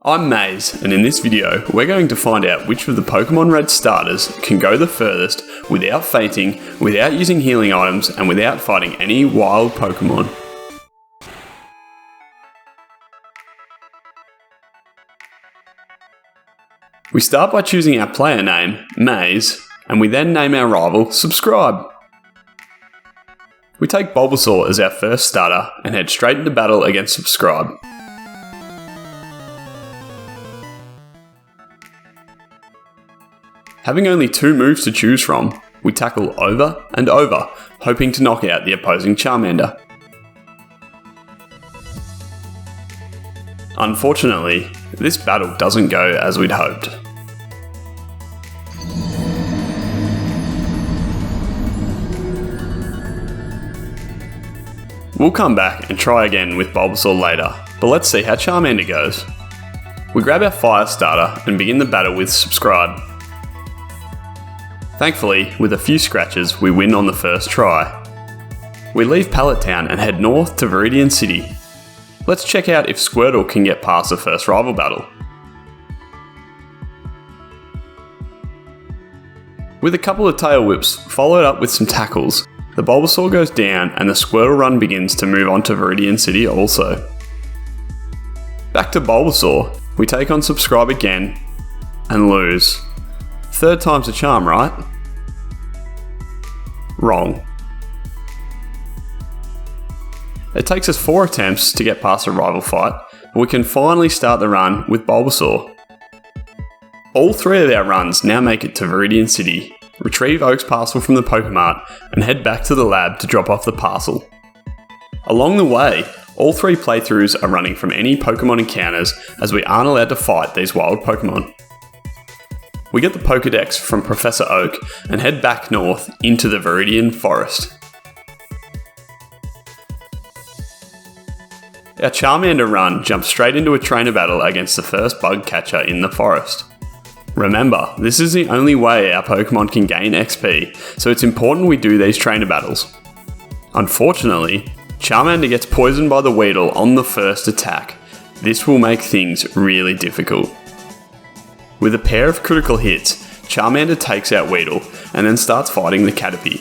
I'm Maze, and in this video, we're going to find out which of the Pokémon Red starters can go the furthest without fainting, without using healing items, and without fighting any wild Pokémon. We start by choosing our player name, Maze, and we then name our rival, Subscribe. We take Bulbasaur as our first starter and head straight into battle against Subscribe. Having only 2 moves to choose from, we tackle over and over, hoping to knock out the opposing Charmander. Unfortunately, this battle doesn't go as we'd hoped. We'll come back and try again with Bulbasaur later, but let's see how Charmander goes. We grab our fire starter and begin the battle with Subscribe. Thankfully, with a few scratches, we win on the first try. We leave Pallet Town and head north to Viridian City. Let's check out if Squirtle can get past the first rival battle. With a couple of tail whips, followed up with some tackles, the Bulbasaur goes down and the Squirtle run begins to move on to Viridian City also. Back to Bulbasaur, we take on Subscribe again and lose. 3rd time's a charm, right? Wrong. It takes us 4 attempts to get past a rival fight, but we can finally start the run with Bulbasaur. All 3 of our runs now make it to Viridian City, retrieve Oak's parcel from the Pokemart, and head back to the lab to drop off the parcel. Along the way, all 3 playthroughs are running from any Pokemon encounters as we aren't allowed to fight these wild Pokemon. We get the Pokedex from Professor Oak and head back north into the Viridian Forest. Our Charmander run jumps straight into a trainer battle against the first bug catcher in the forest. Remember, this is the only way our Pokemon can gain XP, so it's important we do these trainer battles. Unfortunately, Charmander gets poisoned by the Weedle on the first attack. This will make things really difficult. With a pair of critical hits, Charmander takes out Weedle and then starts fighting the Caterpie.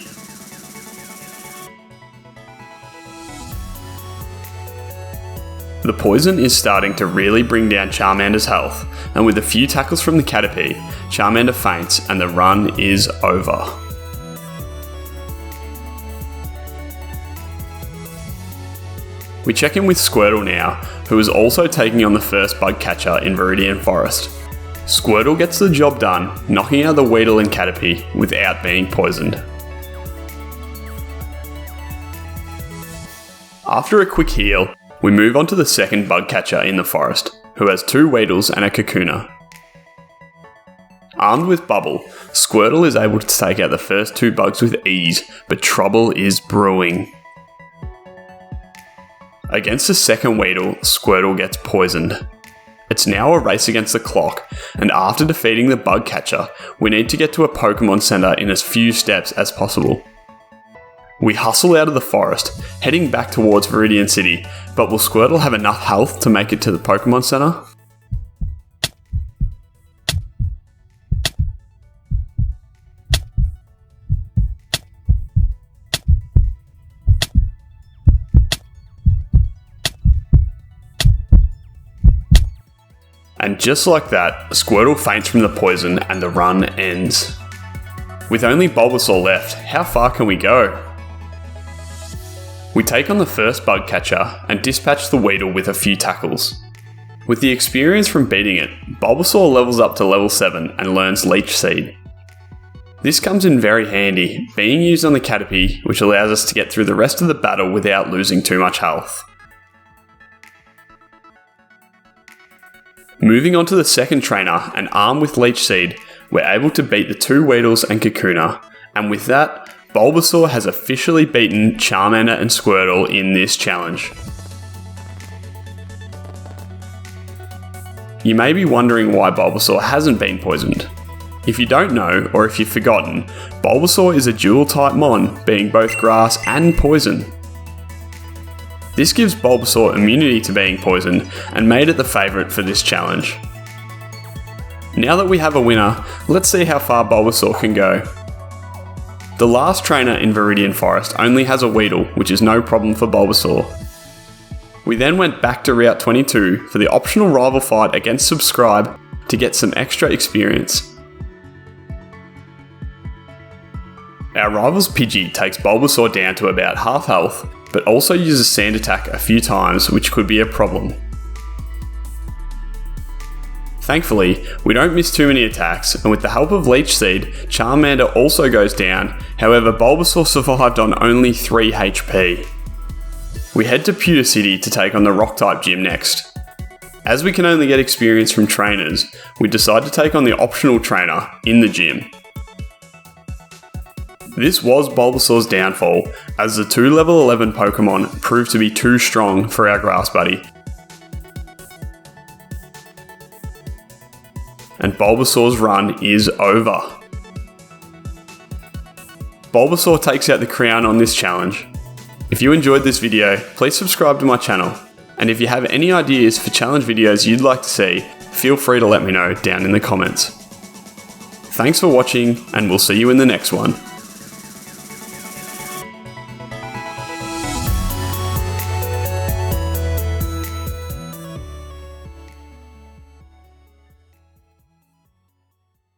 The poison is starting to really bring down Charmander's health, and with a few tackles from the Caterpie, Charmander faints and the run is over. We check in with Squirtle now, who is also taking on the first bug catcher in Viridian Forest. Squirtle gets the job done, knocking out the Weedle and Caterpie without being poisoned. After a quick heal, we move on to the second bug catcher in the forest, who has 2 Weedles and a Kakuna. Armed with Bubble, Squirtle is able to take out the first 2 bugs with ease, but trouble is brewing. Against the second Weedle, Squirtle gets poisoned. It's now a race against the clock, and after defeating the bug catcher, we need to get to a Pokemon Center in as few steps as possible. We hustle out of the forest, heading back towards Viridian City, but will Squirtle have enough health to make it to the Pokemon Center? And just like that, Squirtle faints from the poison and the run ends. With only Bulbasaur left, how far can we go? We take on the first bug catcher and dispatch the Weedle with a few tackles. With the experience from beating it, Bulbasaur levels up to level 7 and learns Leech Seed. This comes in very handy, being used on the Caterpie, which allows us to get through the rest of the battle without losing too much health. Moving on to the second trainer and armed with Leech Seed, we're able to beat the 2 Weedles and Kakuna, and with that, Bulbasaur has officially beaten Charmander and Squirtle in this challenge. You may be wondering why Bulbasaur hasn't been poisoned. If you don't know, or if you've forgotten, Bulbasaur is a dual type mon, being both grass and poison. This gives Bulbasaur immunity to being poisoned and made it the favourite for this challenge. Now that we have a winner, let's see how far Bulbasaur can go. The last trainer in Viridian Forest only has a Weedle, which is no problem for Bulbasaur. We then went back to Route 22 for the optional rival fight against Subscribe to get some extra experience. Our rival's Pidgey takes Bulbasaur down to about half health, but also uses Sand Attack a few times, which could be a problem. Thankfully, we don't miss too many attacks, and with the help of Leech Seed, Charmander also goes down, however Bulbasaur survived on only 3 HP. We head to Pewter City to take on the Rock-type gym next. As we can only get experience from trainers, we decide to take on the optional trainer in the gym. This was Bulbasaur's downfall, as the 2 level 11 Pokémon proved to be too strong for our grass buddy. And Bulbasaur's run is over. Bulbasaur takes out the crown on this challenge. If you enjoyed this video, please subscribe to my channel. And if you have any ideas for challenge videos you'd like to see, feel free to let me know down in the comments. Thanks for watching, and we'll see you in the next one.